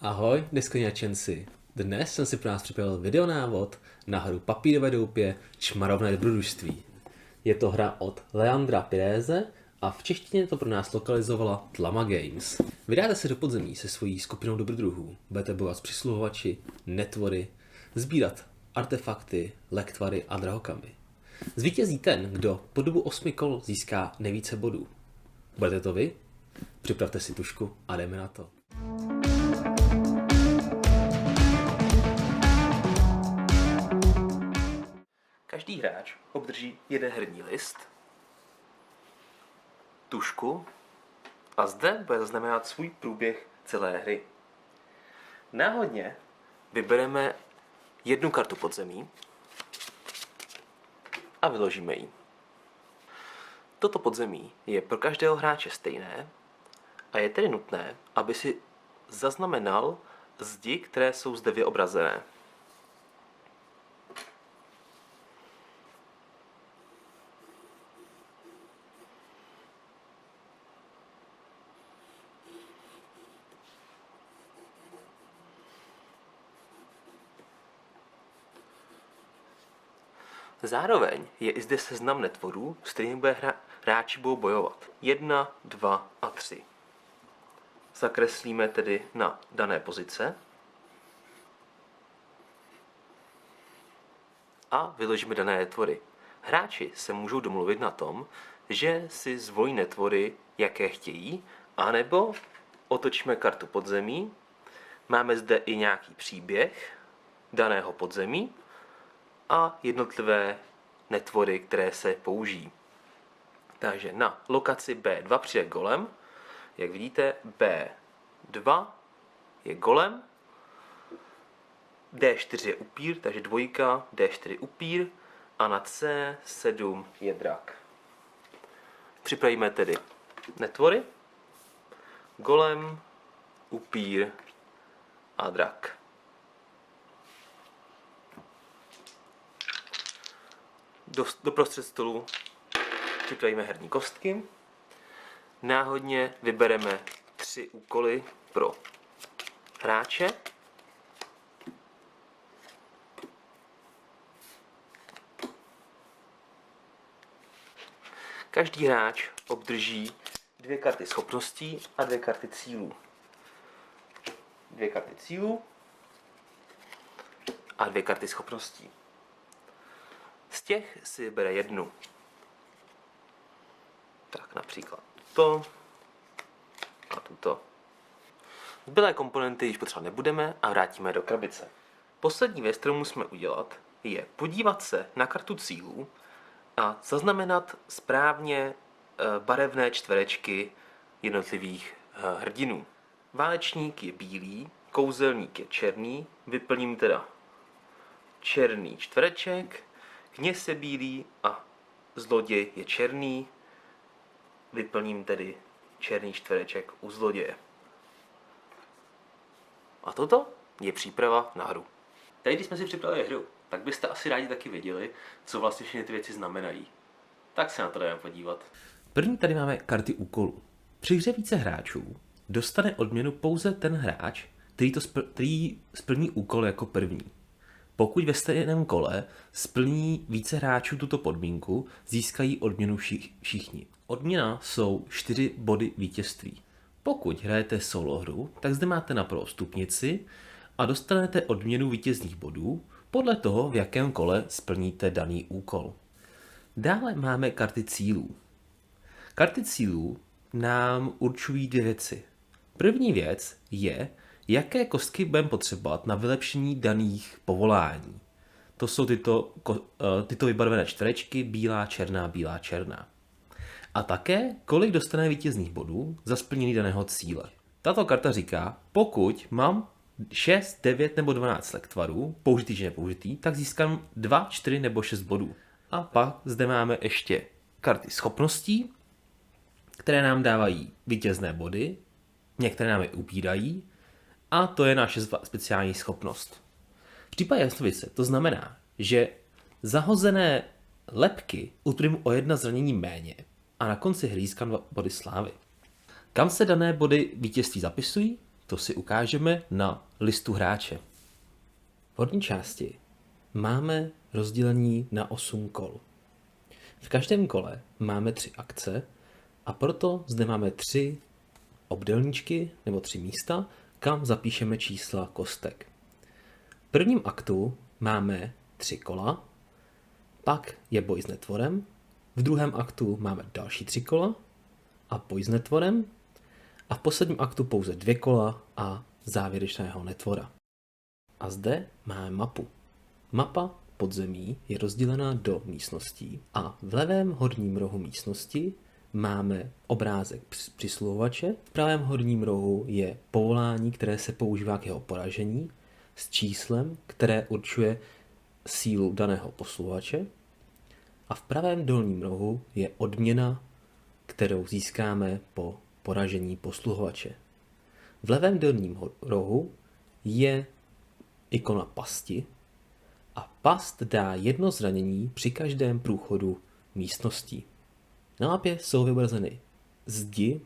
Ahoj, neskoněčenci. Dnes jsem si pro nás připravil videonávod na hru Papírové doupě Čmarovné dobrodružství. Je to hra od Leandra Pireze a v češtině to pro nás lokalizovala Tlama Games. Vydáte se do podzemí se svojí skupinou dobrodruhů. Budete bojovat s přisluhovači, netvory, sbírat artefakty, lektvary a drahokamy. Zvítězí ten, kdo po dobu 8 kol získá nejvíce bodů. Budete to vy? Připravte si tužku a jdeme na to. Každý hráč obdrží jeden herní list, tužku a zde bude zaznamenat svůj průběh celé hry. Náhodně vybereme jednu kartu podzemí a vyložíme ji. Toto podzemí je pro každého hráče stejné a je tedy nutné, aby si zaznamenal zdi, které jsou zde vyobrazené. Zároveň je i zde seznam netvorů, s kterými hráči budou bojovat. 1, 2 a 3. Zakreslíme tedy na dané pozice a vyložíme dané netvory. Hráči se můžou domluvit na tom, že si zvolí netvory, jaké chtějí, anebo otočíme kartu podzemí. Máme zde i nějaký příběh daného podzemí a jednotlivé netvory, které se použijí. Takže na lokaci B2 přijde golem. Jak vidíte, B2 je golem, D4 je upír, takže dvojka, D4 upír a na C7 je drak. Připravíme tedy netvory, golem, upír a drak. Doprostřed stolu připravíme herní kostky. Náhodně vybereme 3 úkoly pro hráče. Každý hráč obdrží 2 karty schopností a 2 karty cílů. 2 karty cílů a 2 karty schopností. Z těch si vybere jednu. Tak například to a tuto. Zbylé komponenty již potřebovat nebudeme a vrátíme do krabice. Poslední věc, kterou musíme udělat, je podívat se na kartu cílů a zaznamenat správně barevné čtverečky jednotlivých hrdinů. Válečník je bílý, kouzelník je černý, vyplním teda černý čtvereček, kněz je bílý a zloděj je černý, vyplním tedy černý čtvereček u zloděje. A toto je příprava na hru. Tady, když jsme si připravili hru, tak byste asi rádi taky věděli, co vlastně všechny ty věci znamenají. Tak se na to jdeme podívat. První tady máme karty úkolů. Při hře více hráčů dostane odměnu pouze ten hráč, který splní úkol jako první. Pokud ve stejném kole splní více hráčů tuto podmínku, získají odměnu všichni. Odměna jsou 4 body vítězství. Pokud hrajete solo hru, tak zde máte napravo stupnici a dostanete odměnu vítězných bodů podle toho, v jakém kole splníte daný úkol. Dále máme karty cílů. Karty cílů nám určují 2 věci. První věc je, jaké kostky budeme potřebovat na vylepšení daných povolání. To jsou tyto vybarvené čtverečky, bílá, černá. A také, kolik dostane vítězných bodů za splnění daného cíle. Tato karta říká, pokud mám 6, 9 nebo 12 lektvarů, použitý či nepoužitý, tak získám 2, 4 nebo 6 bodů. A pak zde máme ještě karty schopností, které nám dávají vítězné body, některé nám je upírají, a to je naše speciální schopnost. V případě jasnovice to znamená, že zahozené lebky utrím o 1 zranění méně a na konci hry získám 2 body slávy. Kam se dané body vítězství zapisují? To To si ukážeme na listu hráče. V horní části máme rozdělení na 8 kol. V každém kole máme 3 akce a proto zde máme 3 obdélníčky nebo 3 místa, kam zapíšeme čísla kostek. V prvním aktu máme 3 kola, pak je boj s netvorem, v druhém aktu máme další 3 kola a boj s netvorem a v posledním aktu pouze 2 kola a závěrečného netvora. A zde máme mapu. Mapa podzemí je rozdělená do místností a v levém horním rohu místnosti máme obrázek přisluhovače, v pravém horním rohu je povolání, které se používá k jeho poražení s číslem, které určuje sílu daného posluhovače a v pravém dolním rohu je odměna, kterou získáme po poražení posluhovače. V levém dolním rohu je ikona pasti a past dá 1 zranění při každém průchodu místností. Na mapě jsou vyobrazeny zdi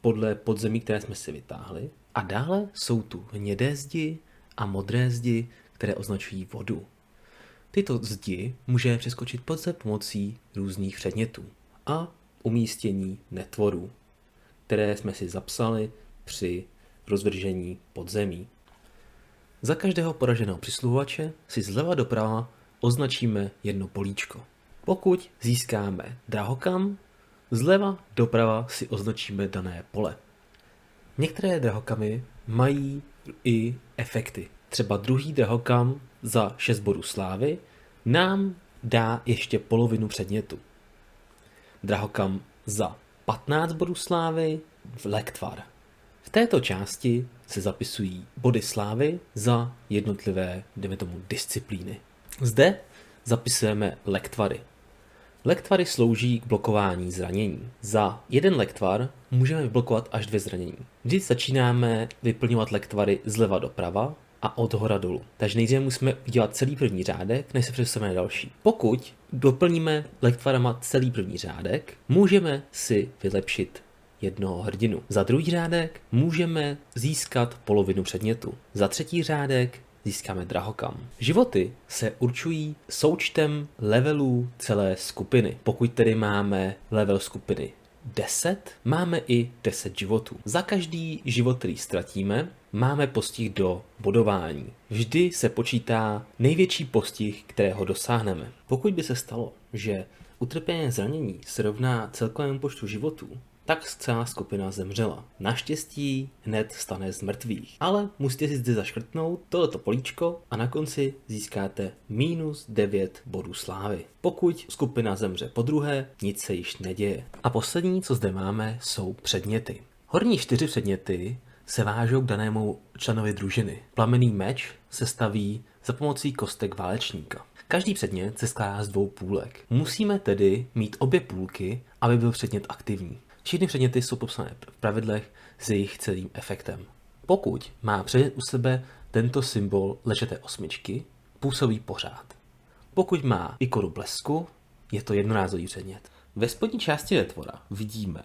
podle podzemí, které jsme si vytáhli a dále jsou tu hnědé zdi a modré zdi, které označují vodu. Tyto zdi můžeme přeskočit pouze pomocí různých předmětů a umístění netvorů, které jsme si zapsali při rozvržení podzemí. Za každého poraženého přisluhovače si zleva doprava označíme 1 políčko. Pokud získáme drahokam, zleva doprava si označíme dané pole. Některé drahokamy mají i efekty. Třeba druhý drahokam za 6 bodů slávy nám dá ještě polovinu předmětu. Drahokam za 15 bodů slávy v lektvar. V této části se zapisují body slávy za jednotlivé, dejme tomu, disciplíny. Zde zapisujeme lektvary. Lektvary slouží k blokování zranění. Za 1 lektvar můžeme vyblokovat až 2 zranění. Vždy začínáme vyplňovat lektvary zleva doprava a od hora dolů. Takže nejdříve musíme udělat celý první řádek, než se přesuneme na další. Pokud doplníme lektvarama celý první řádek, můžeme si vylepšit 1 hrdinu. Za druhý řádek můžeme získat polovinu předmětu. Za třetí řádek získáme drahokam. Životy se určují součtem levelů celé skupiny. Pokud tedy máme level skupiny 10, máme i 10 životů. Za každý život, který ztratíme, máme postih do bodování. Vždy se počítá největší postih, kterého dosáhneme. Pokud by se stalo, že utrpěné zranění se rovná celkovému počtu životů, tak celá skupina zemřela. Naštěstí hned stane z mrtvých. Ale musíte si zde zaškrtnout tohleto políčko a na konci získáte -9 bodů slávy. Pokud skupina zemře podruhé, nic se již neděje. A poslední, co zde máme, jsou předměty. Horní 4 předměty se vážou k danému členovi družiny. Plamenný meč se staví za pomocí kostek válečníka. Každý předmět se skládá z 2 půlek. Musíme tedy mít obě půlky, aby byl předmět aktivní. Všechny předměty jsou popsané v pravidlech s jejich celým efektem. Pokud má předmět u sebe tento symbol ležeté 8, působí pořád. Pokud má ikonu blesku, je to jednorázový předmět. Ve spodní části netvora vidíme,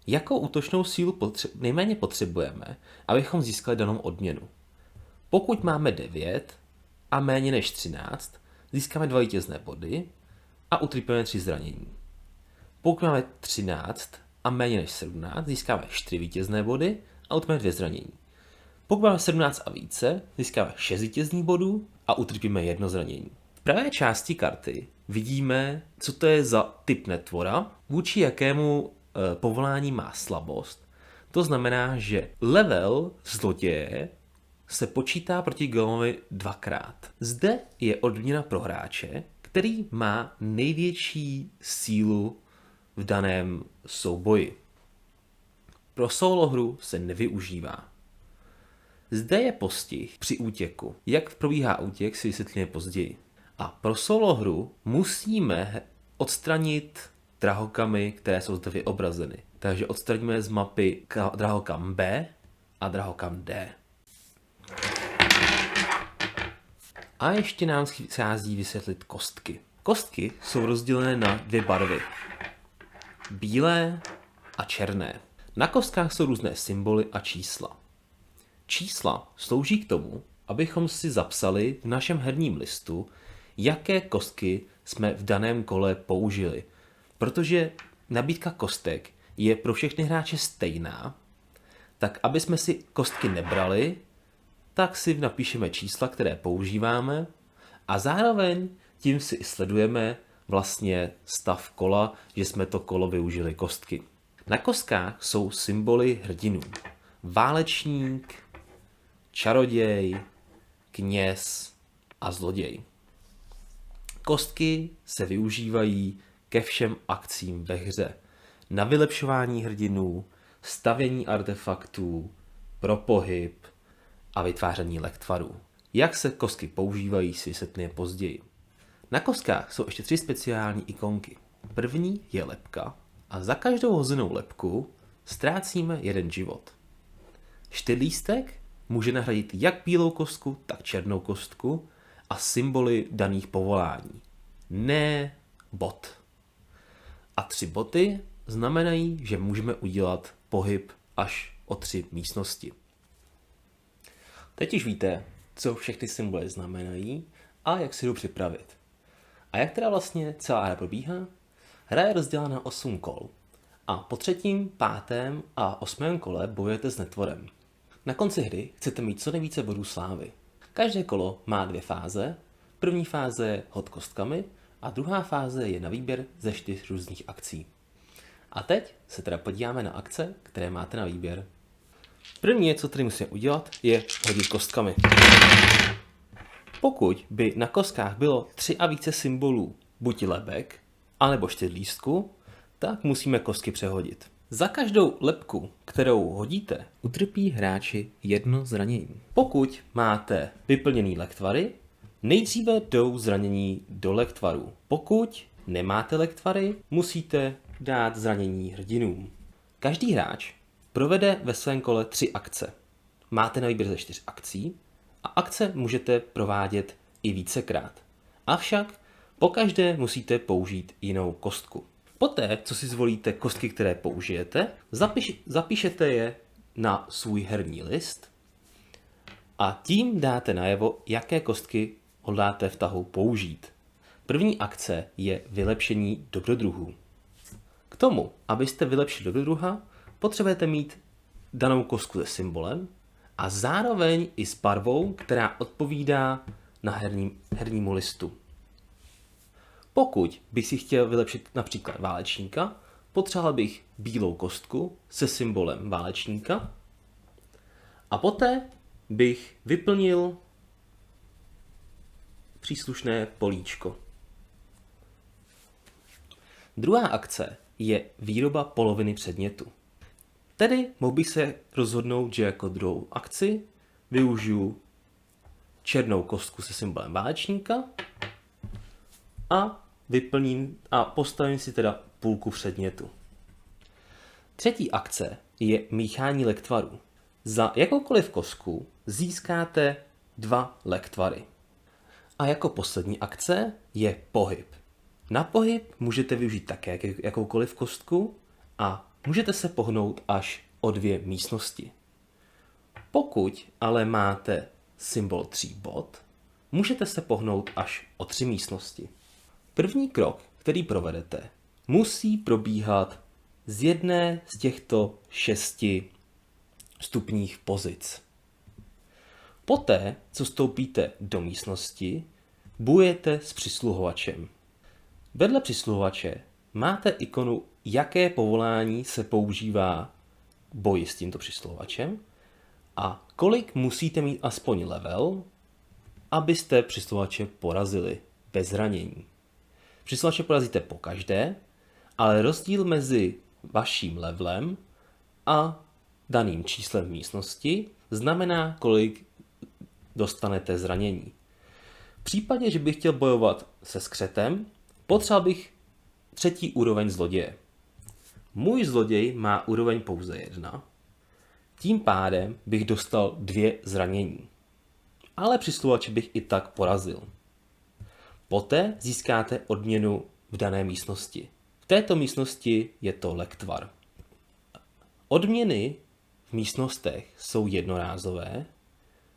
jakou útočnou sílu nejméně potřebujeme, abychom získali danou odměnu. Pokud máme 9 a méně než 13, získáme 2 vítězné body a utrpíme 3 zranění. Pokud máme 13 a méně než 17, získáme 4 vítězné body a utrpíme 2 zranění. Pokud máme 17 a více, získáme 6 vítězných bodů a utrpíme 1 zranění. V pravé části karty vidíme, co to je za typ netvora, vůči jakému povolání má slabost. To znamená, že level zloděje se počítá proti golemovi 2krát. Zde je odměna pro hráče, který má největší sílu v daném souboji. Pro solo hru se nevyužívá. Zde je postih při útěku. Jak probíhá útěk, si vysvětlíme později. A pro solo hru musíme odstranit drahokamy, které jsou zde vyobrazeny. Takže odstraníme z mapy drahokam B a drahokam D. A ještě nám schází vysvětlit kostky. Kostky jsou rozdělené na 2 barvy. Bílé a černé. Na kostkách jsou různé symboly a čísla. Čísla slouží k tomu, abychom si zapsali v našem herním listu, jaké kostky jsme v daném kole použili. Protože nabídka kostek je pro všechny hráče stejná, tak aby jsme si kostky nebrali, tak si napíšeme čísla, které používáme a zároveň tím si sledujeme vlastně stav kola, že jsme to kolo využili kostky. Na kostkách jsou symboly hrdinů. Válečník, čaroděj, kněz a zloděj. Kostky se využívají ke všem akcím ve hře. Na vylepšování hrdinů, stavění artefaktů, pro pohyb a vytváření lektvarů. Jak se kostky používají, si vysvětlíme později. Na kostkách jsou ještě 3 speciální ikonky. První je lebka a za každou hozenou lebku ztrácíme 1 život. Čtyřlístek může nahradit jak bílou kostku, tak černou kostku a symboly daných povolání. Ne bod. A 3 boty znamenají, že můžeme udělat pohyb až o 3 místnosti. Teď už víte, co všechny symboly znamenají a jak si jdu připravit. A jak teda vlastně celá hra probíhá? Hra je rozdělena na 8 kol a po 3., 5. a 8. kole bojujete s netvorem. Na konci hry chcete mít co nejvíce bodů slávy. Každé kolo má 2 fáze. První fáze je hod kostkami a druhá fáze je na výběr ze 4 různých akcí. A teď se teda podíváme na akce, které máte na výběr. První, co tady musíme udělat, je hodit kostkami. Pokud by na kostkách bylo 3 a více symbolů, buď lebek, anebo čtyřlístku, tak musíme kostky přehodit. Za každou lebku, kterou hodíte, utrpí hráči 1 zranění. Pokud máte vyplněný lektvary, nejdříve jdou zranění do lektvarů. Pokud nemáte lektvary, musíte dát zranění hrdinům. Každý hráč provede ve svém kole 3 akce. Máte na výběr ze 4 akcí a akce můžete provádět i vícekrát. Avšak pokaždé musíte použít jinou kostku. Poté, co si zvolíte kostky, které použijete, zapíšete je na svůj herní list a tím dáte najevo, jaké kostky hodláte v tahu použít. První akce je vylepšení dobrodruhů. K tomu, abyste vylepšili dobrodruha, potřebujete mít danou kostku se symbolem a zároveň i s barvou, která odpovídá na hernímu listu. Pokud bych si chtěl vylepšit například válečníka, potřeboval bych bílou kostku se symbolem válečníka a poté bych vyplnil příslušné políčko. Druhá akce je výroba poloviny předmětu. Tedy mohl bych se rozhodnout, že jako druhou akci využiju černou kostku se symbolem válečníka a vyplním a postavím si teda půlku předmětu. Třetí akce je míchání lektvarů. Za jakoukoliv kostku získáte 2 lektvary. A jako poslední akce je pohyb. Na pohyb můžete využít také jakoukoliv kostku a můžete se pohnout až o 2 místnosti. Pokud ale máte symbol 3 bod, můžete se pohnout až o 3 místnosti. První krok, který provedete, musí probíhat z jedné z těchto 6 vstupních pozic. Poté, co vstoupíte do místnosti, bojujete s přisluhovačem. Vedle přisluhovače máte ikonu, jaké povolání se používá k boji s tímto přisluhovačem a kolik musíte mít aspoň level, abyste přisluhovače porazili bez zranění. Přisluhovače porazíte pokaždé, ale rozdíl mezi vaším levelem a daným číslem v místnosti znamená, kolik dostanete zranění. V případě, že bych chtěl bojovat se skřetem, potřeboval bych 3. úroveň zloděje. Můj zloděj má úroveň pouze 1, tím pádem bych dostal 2 zranění. Ale přisluhovače bych i tak porazil. Poté získáte odměnu v dané místnosti. V této místnosti je to lektvar. Odměny v místnostech jsou jednorázové,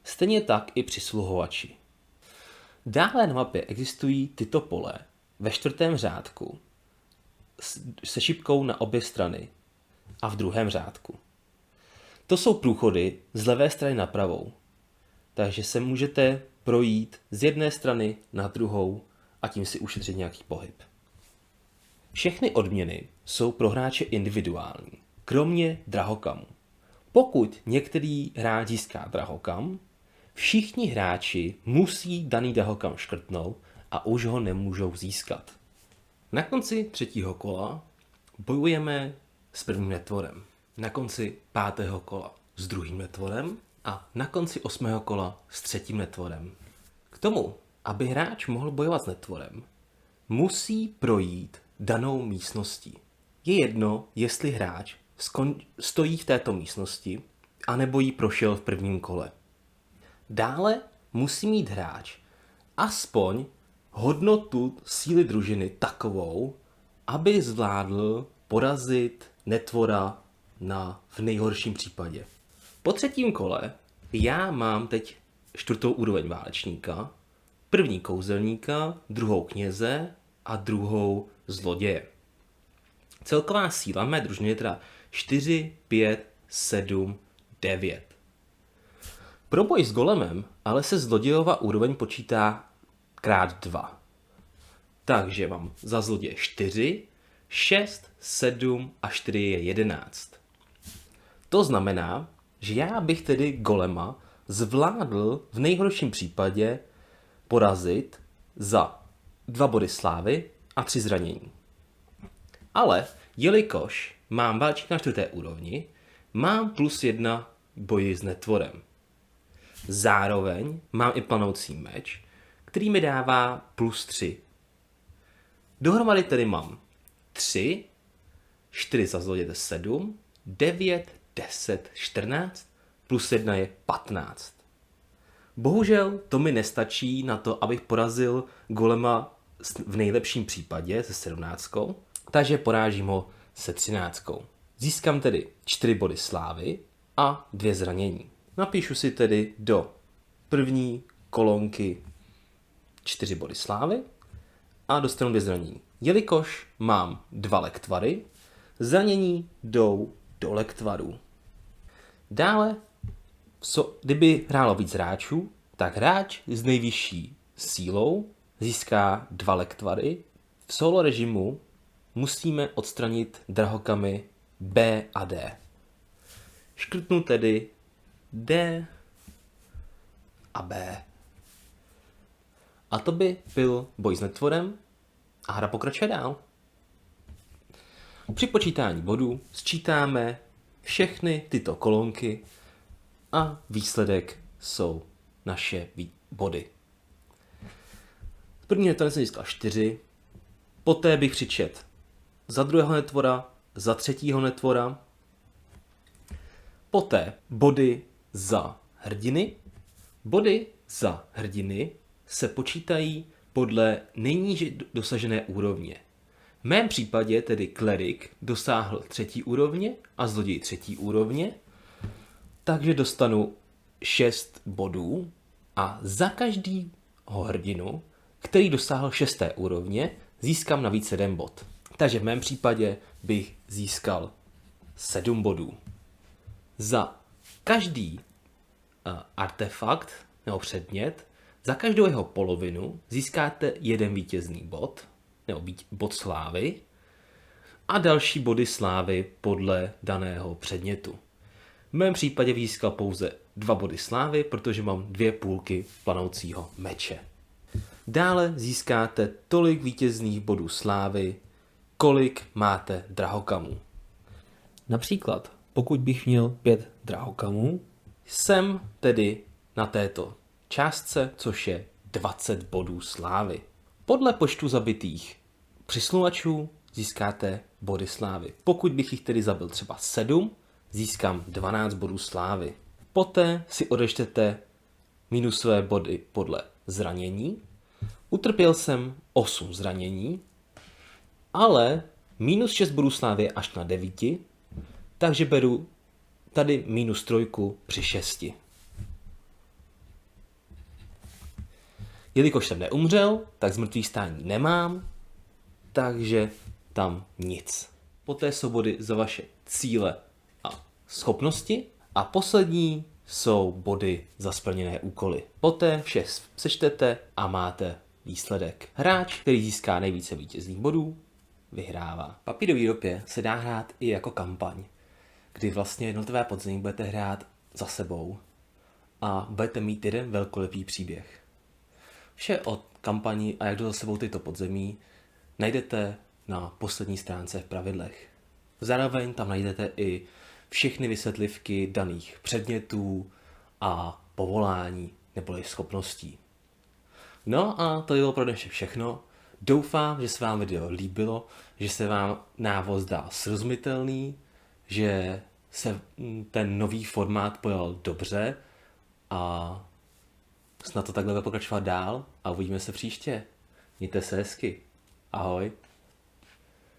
stejně tak i přisluhovači. Dále na mapě existují tyto pole ve 4. řádku se šipkou na obě strany a v 2. řádku. To jsou průchody z levé strany na pravou, takže se můžete projít z jedné strany na druhou a tím si ušetřit nějaký pohyb. Všechny odměny jsou pro hráče individuální, kromě drahokamů. Pokud některý hráč získá drahokam, všichni hráči musí daný drahokam škrtnout a už ho nemůžou získat. Na konci 3. kola bojujeme s prvním netvorem, na konci 5. kola s druhým netvorem a na konci 8. kola s 3. netvorem. K tomu, aby hráč mohl bojovat s netvorem, musí projít danou místností. Je jedno, jestli hráč stojí v této místnosti, anebo ji prošel v prvním kole. Dále musí mít hráč aspoň hodnotu síly družiny takovou, aby zvládl porazit netvora v nejhorším případě. Po 3. kole já mám teď 4. úroveň válečníka, 1. kouzelníka, 2. kněze a 2. zloděje. Celková síla mé družiny je teda 4, 5, 7, 9. Pro boj s golemem ale se zlodějova úroveň počítá krát 2. Takže mám za zloděje 4, 6, 7 a 4 je 11. To znamená, že já bych tedy golema zvládl v nejhorším případě porazit za 2 body slávy a 3 zranění. Ale jelikož mám válčníka na 4. úrovni, mám +1 boji s netvorem. Zároveň mám i planoucí meč, který mi dává +3. Dohromady tedy mám 3, 4 za zloděje 7, 9, 10, 14, +1 je 15. Bohužel to mi nestačí na to, abych porazil golema v nejlepším případě se 17, takže porážím ho se 13. Získám tedy 4 body slávy a 2 zranění. Napíšu si tedy do první kolonky 4 body slávy a dostanu 2 zranění. Jelikož mám 2 lektvary, zranění jdou do lektvarů. Dále, kdyby hrálo víc hráčů, tak hráč s nejvyšší sílou získá 2 lektvary. V solo režimu musíme odstranit drahokamy B a D. Škrtnu tedy D a B. A to by byl boj s netvorem a hra pokračuje dál. Při počítání bodů sčítáme všechny tyto kolonky a výsledek jsou naše body. První netvor jsem získal 4, poté bych přičet za 2. netvora, za 3. netvora, poté body za hrdiny. Body za hrdiny se počítají podle nejníže dosažené úrovně. V mém případě tedy klerik dosáhl 3. úrovně a zloděj 3. úrovně, takže dostanu 6 bodů a za každýho hrdinu, který dosáhl 6. úrovně, získám navíc 1 bod. Takže v mém případě bych získal 7 bodů. Za každý artefakt nebo předmět, za každou jeho polovinu získáte 1 vítězný bod, nebo bod slávy a další body slávy podle daného předmětu. V mém případě získal pouze 2 body slávy, protože mám 2 půlky planoucího meče. Dále získáte tolik vítězných bodů slávy, kolik máte drahokamů. Například, pokud bych měl 5 drahokamů, jsem tedy na této částce, což je 20 bodů slávy. Podle počtu zabitých přisluhovačů získáte body slávy. Pokud bych jich tedy zabil třeba 7, získám 12 bodů slávy. Poté si odečtete minusové body podle zranění. Utrpěl jsem 8 zranění, ale minus 6 bodů slávy je až na 9, takže beru tady -3 při 6. Jelikož jsem neumřel, tak zmrtvý stání nemám, takže tam nic. Poté jsou body za vaše cíle a schopnosti a poslední jsou body za splněné úkoly. Poté vše sečtete a máte výsledek. Hráč, který získá nejvíce vítězných bodů, vyhrává. Papírový ropě se dá hrát i jako kampaň, kdy vlastně jednotlivé podzemí budete hrát za sebou a budete mít jeden velkolepý příběh. Vše o kampani a jak jdou za sebou tyto podzemí najdete na poslední stránce v pravidlech. Zároveň tam najdete i všechny vysvětlivky daných předmětů a povolání neboli schopností. No a to bylo pro dnešek všechno. Doufám, že se vám video líbilo, že se vám návod zdá srozumitelný, že se ten nový formát pojal dobře a snad to takhle bude pokračovat dál a uvidíme se příště. Mějte se hezky. Ahoj.